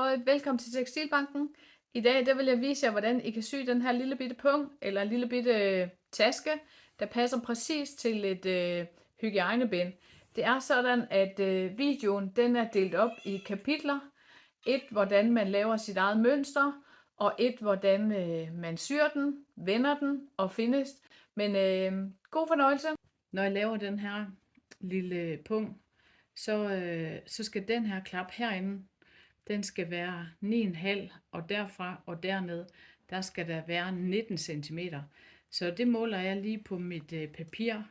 og velkommen til Tekstilbanken. I dag vil jeg vise jer, hvordan I kan sy den her lille bitte pung, eller en lille bitte taske, der passer præcis til et hygiejnebind. Det er sådan, at videoen den er delt op i kapitler. Et, hvordan man laver sit eget mønster, og et, hvordan man syr den, vender den og finish. Men god fornøjelse. Når jeg laver den her lille pung, så skal den her klap herinde, den skal være 9,5, og derfra og derned, der skal der være 19 cm. Så det måler jeg lige på mit papir,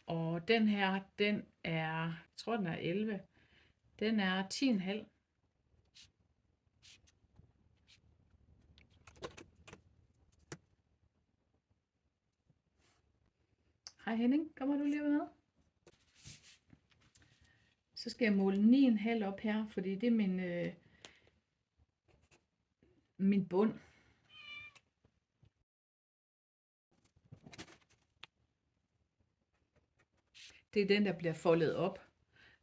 og den her, den er, jeg tror den er 11, den er 10,5. Hej Henning, kommer du lige med? Så skal jeg måle 9,5 op her, fordi det er min bund. Det er den, der bliver foldet op.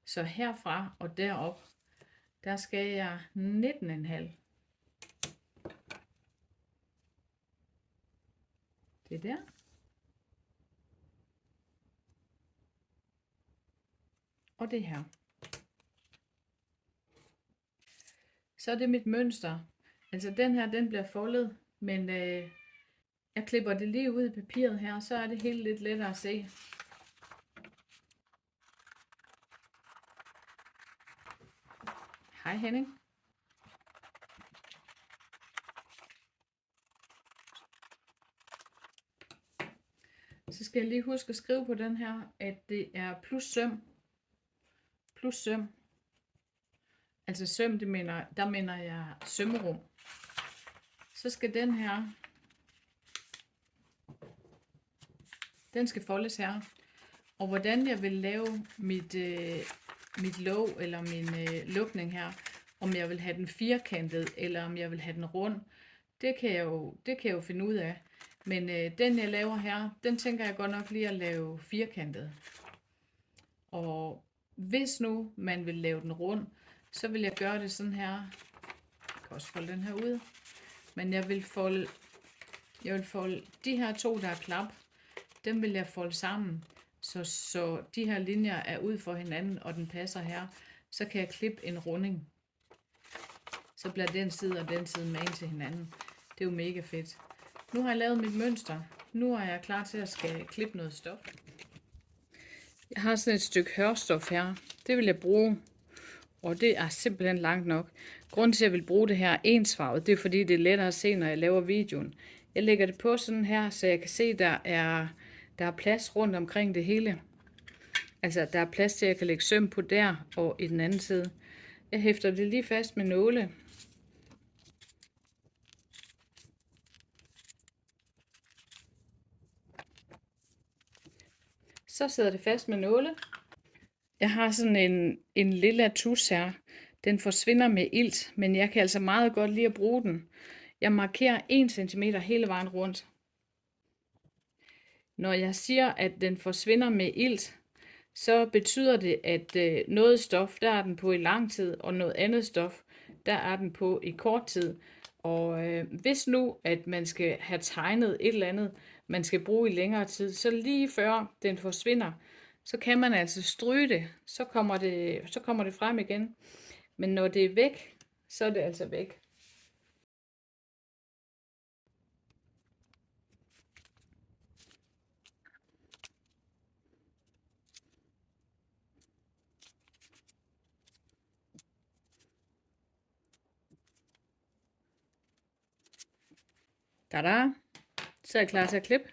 Så herfra og derop, der skal jeg 19,5. Det er der. Og det her. Så er det mit mønster. Altså den her, den bliver foldet, men jeg klipper det lige ud i papiret her, så er det helt lidt lettere at se. Hej Henning. Så skal jeg lige huske at skrive på den her, at det er plus søm. Plus søm. Altså søm, der mener jeg sømmerum. Så skal den her, den skal foldes her. Og hvordan jeg vil lave mit låg eller min lukning her, om jeg vil have den firkantet eller om jeg vil have den rund, det kan jeg jo finde ud af. Men den jeg laver her, den tænker jeg godt nok lige at lave firkantet. Og hvis nu man vil lave den rund, så vil jeg gøre det sådan her. Jeg kan også folde den her ud. Men jeg vil folde de her to, der er klap, dem vil jeg folde sammen. Så de her linjer er ud for hinanden, og den passer her. Så kan jeg klippe en runding. Så bliver den side og den side magen til hinanden. Det er jo mega fedt. Nu har jeg lavet mit mønster. Nu er jeg klar til at skal klippe noget stof. Jeg har sådan et stykke hørstof her. Det vil jeg bruge. Og det er simpelthen langt nok. Grunden til at jeg vil bruge det her ensfarvet, det er fordi det er lettere at se, når jeg laver videoen. Jeg lægger det på sådan her, så jeg kan se, der er plads rundt omkring det hele. Altså der er plads til at jeg kan lægge søm på der og i den anden side. Jeg hæfter det lige fast med nåle. Så sidder det fast med nåle. Jeg har sådan en lille tus her. Den forsvinder med ilt, men jeg kan altså meget godt lide at bruge den. Jeg markerer 1 cm hele vejen rundt. Når jeg siger, at den forsvinder med ilt, så betyder det, at noget stof, der er den på i lang tid, og noget andet stof, der er den på i kort tid. Og hvis nu, at man skal have tegnet et eller andet, man skal bruge i længere tid, så lige før den forsvinder, så kan man altså stryge det, så kommer det frem igen. Men når det er væk, så er det altså væk. Tada! Så er jeg klar til at klippe.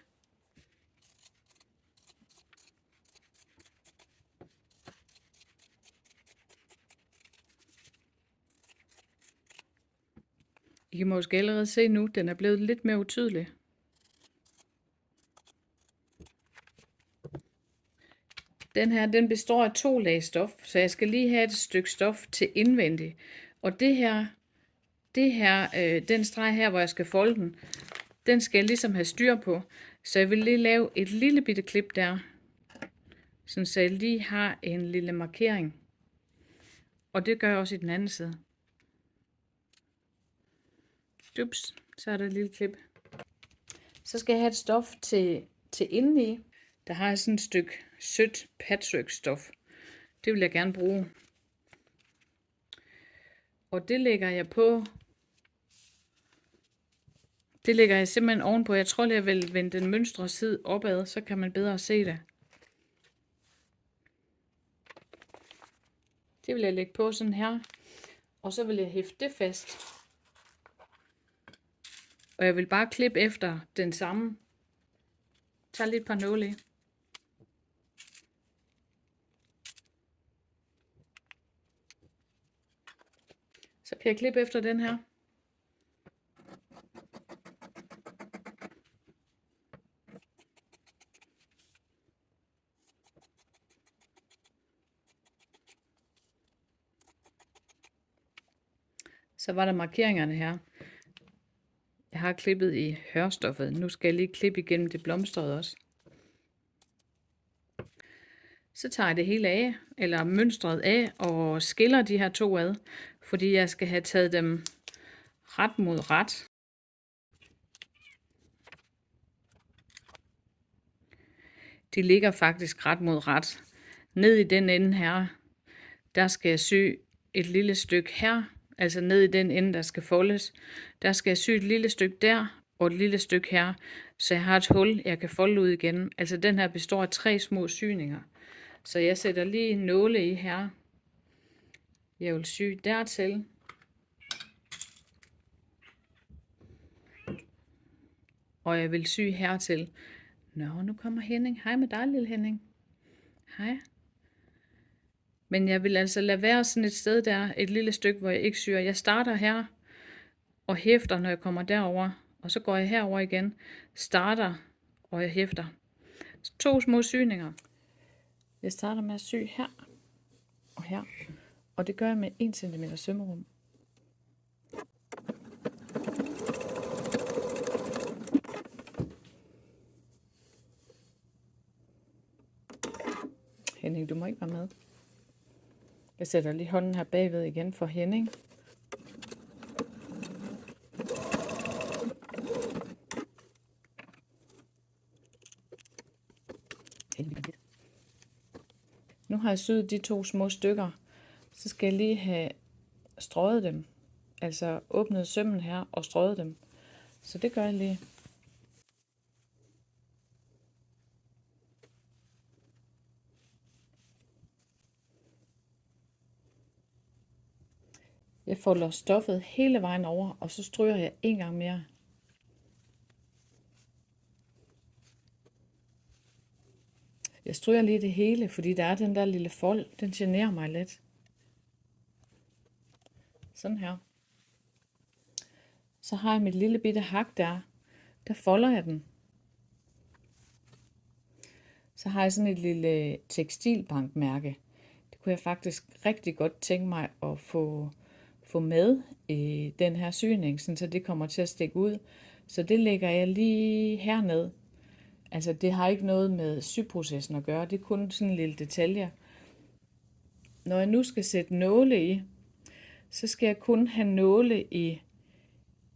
I kan måske allerede se nu, den er blevet lidt mere utydelig. Den her, den består af 2 lag stof, så jeg skal lige have et stykke stof til indvendigt. Og den streg her, hvor jeg skal folde den skal jeg ligesom have styr på. Så jeg vil lige lave et lille bitte klip der, sådan så jeg lige har en lille markering. Og det gør jeg også i den anden side. Ups, så er der et lille klip. Så skal jeg have et stof til indeni. Der har jeg sådan et stykke sødt patchwork-stof. Det vil jeg gerne bruge. Og det lægger jeg på. Det lægger jeg simpelthen ovenpå. Jeg tror, jeg vil vende den mønstrede side opad, så kan man bedre se det. Det vil jeg lægge på sådan her. Og så vil jeg hæfte det fast. Og jeg vil bare klippe efter den samme. Tag lidt par nåle i. Så kan jeg klippe efter den her. Så var der markeringerne her. Jeg har klippet i hørstoffet. Nu skal jeg lige klippe igennem det blomstrede også. Så tager jeg det hele af, eller mønstret af, og skiller de her to ad, fordi jeg skal have taget dem ret mod ret. De ligger faktisk ret mod ret. Ned i den ende her, der skal jeg sy et lille stykke her, altså ned i den ende, der skal foldes. Der skal jeg sy et lille stykke der, og et lille stykke her, så jeg har et hul, jeg kan folde ud igen. Altså den her består af 3 små syninger. Så jeg sætter lige nåle i her. Jeg vil sy dertil. Og jeg vil sy hertil. Nå, nu kommer Henning. Hej med dig, lille Henning. Hej. Men jeg vil altså lade være sådan et sted der, et lille stykke, hvor jeg ikke syr. Jeg starter her og hæfter, når jeg kommer derover, og så går jeg herover igen, starter og jeg hæfter. 2 små syninger. Jeg starter med at sy her og her, og det gør jeg med 1 cm sømmerum. Henning, du må ikke være med. Jeg sætter lige hånden her bagved igen for Henning. Nu har jeg syet de 2 små stykker. Så skal jeg lige have strøget dem. Altså åbnet sømmen her og strøget dem. Så det gør jeg lige. Jeg folder stoffet hele vejen over, og så stryger jeg en gang mere. Jeg stryger lige det hele, fordi der er den der lille fold, den generer mig lidt. Sådan her. Så har jeg mit lille bitte hak der. Der folder jeg den. Så har jeg sådan et lille tekstilbankmærke. Det kunne jeg faktisk rigtig godt tænke mig at få med i den her syning, så det kommer til at stikke ud. Så det lægger jeg lige herned. Altså det har ikke noget med syprocessen at gøre, det er kun sådan en lille detalje. Når jeg nu skal sætte nåle i, så skal jeg kun have nåle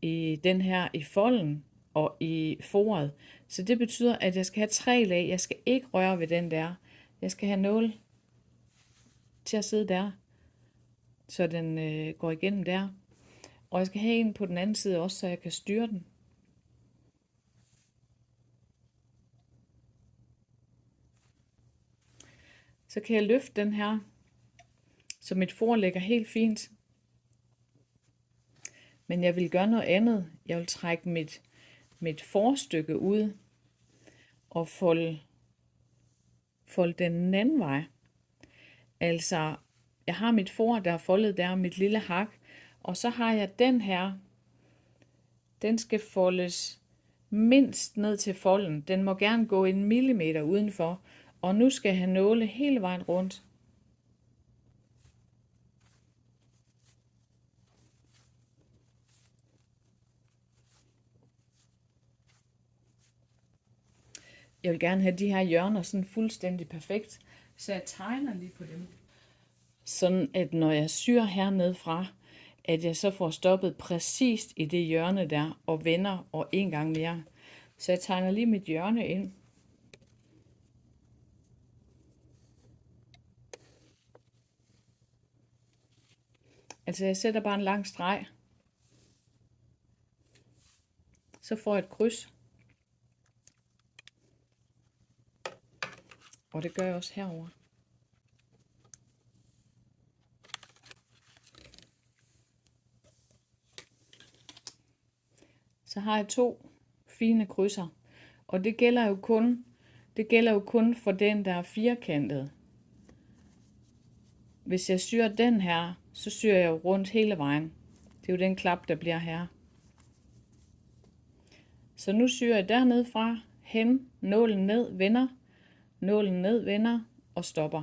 i den her i folden og i foret. Så det betyder, at jeg skal have 3 lag. Jeg skal ikke røre ved den der. Jeg skal have nåle til at sidde der, så den går igennem der. Og jeg skal have en på den anden side også, så jeg kan styre den. Så kan jeg løfte den her, så mit for ligger helt fint. Men jeg vil gøre noget andet. Jeg vil trække mit forstykke ud og folde den anden vej. Altså, jeg har mit for, der er foldet der, mit lille hak, og så har jeg den her. Den skal foldes mindst ned til folden. Den må gerne gå 1 millimeter udenfor, og nu skal jeg have nåle hele vejen rundt. Jeg vil gerne have de her hjørner sådan fuldstændig perfekt, så jeg tegner lige på dem. Sådan at når jeg syr hernede fra, at jeg så får stoppet præcist i det hjørne der, og vender og en gang mere. Så jeg tegner lige mit hjørne ind. Altså jeg sætter bare en lang streg. Så får jeg et kryds. Og det gør jeg også herover. Så har jeg 2 fine krydser. Og det gælder jo kun for den, der er firkantet. Hvis jeg syr den her, så syr jeg jo rundt hele vejen. Det er jo den klap, der bliver her. Så nu syr jeg dernede fra, hen, nålen ned, vender, nålen ned, vender og stopper.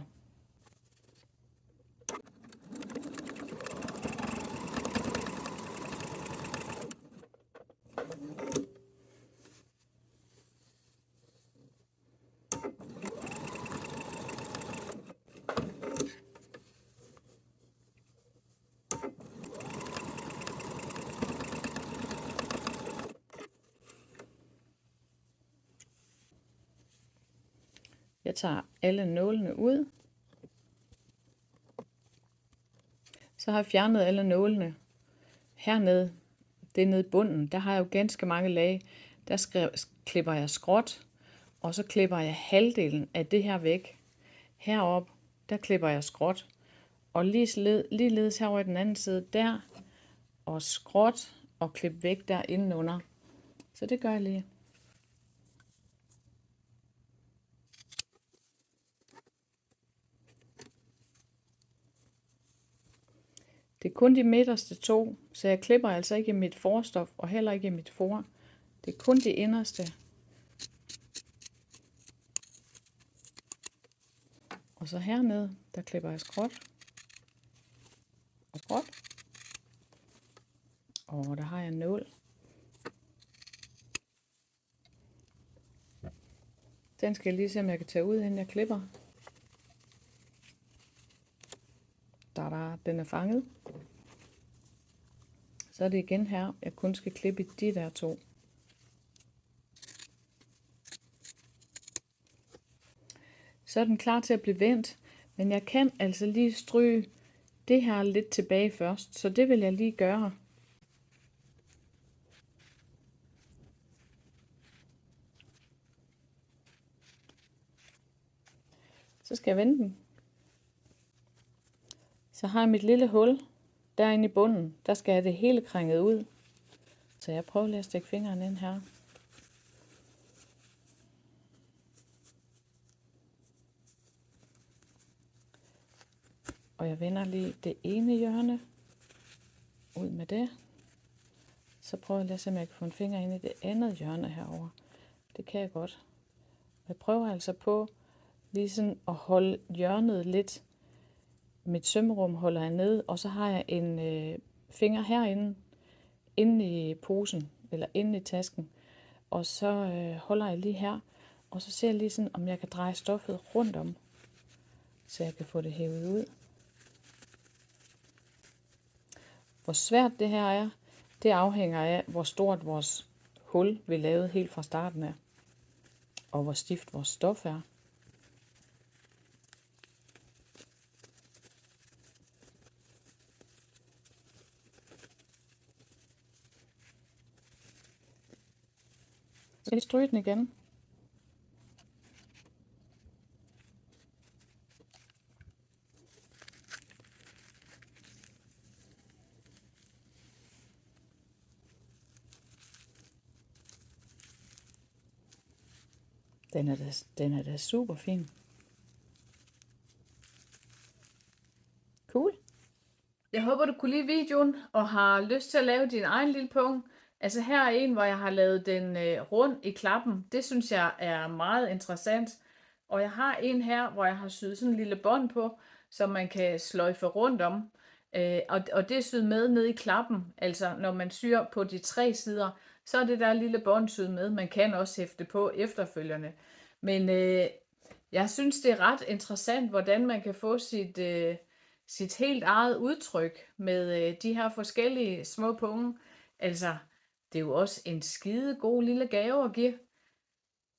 Jeg tager alle nålene ud. Så har jeg fjernet alle nålene. Hernede, det er nede i bunden, der har jeg jo ganske mange lag. Der klipper jeg skråt, og så klipper jeg halvdelen af det her væk. Heroppe, der klipper jeg skråt. Og ligeledes herovre i den anden side, der og skråt og klip væk der indenunder. Så det gør jeg lige. Det er kun de midterste 2, så jeg klipper altså ikke i mit forstof og heller ikke i mit for. Det er kun de inderste. Og så hernede, der klipper jeg skråt og skråt. Og der har jeg en nål. Den skal jeg lige se, om jeg kan tage ud, inden jeg klipper. Den er fanget. Så er det igen her, jeg kun skal klippe i de der 2. Så er den klar til at blive vendt, men jeg kan altså lige stryge det her lidt tilbage først, så det vil jeg lige gøre. Så skal jeg vende den. Så har jeg mit lille hul derinde i bunden. Der skal jeg det hele krænget ud. Så jeg prøver lige at stikke fingeren ind her. Og jeg vender lige det ene hjørne ud med det. Så prøver jeg lige at se, om jeg kan få en finger ind i det andet hjørne herover. Det kan jeg godt. Jeg prøver altså på lige sådan at holde hjørnet lidt. Mit sømrum holder jeg ned, og så har jeg en finger herinde, inde i posen, eller inde i tasken. Og så holder jeg lige her, og så ser jeg lige sådan, om jeg kan dreje stoffet rundt om, så jeg kan få det hævet ud. Hvor svært det her er, det afhænger af, hvor stort vores hul vi lavede helt fra starten af, og hvor stift vores stof er. Så skal jeg stryge den igen. Den er da super fin. Cool. Jeg håber, du kunne lide videoen og har lyst til at lave din egen lille punkt. Altså her er en, hvor jeg har lavet den rund i klappen. Det synes jeg er meget interessant. Og jeg har en her, hvor jeg har syet sådan en lille bånd på, som man kan sløjfe rundt om. Og det er syet med nede i klappen. Altså når man syr på de 3 sider, så er det der lille bånd syet med. Man kan også hæfte på efterfølgende. Men jeg synes, det er ret interessant, hvordan man kan få sit helt eget udtryk med de her forskellige små punge. Altså, det er jo også en skide god lille gave at give.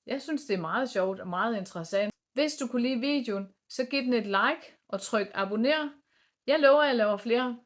Jeg synes, det er meget sjovt og meget interessant. Hvis du kunne lide videoen, så giv den et like og tryk abonner. Jeg lover, at jeg laver flere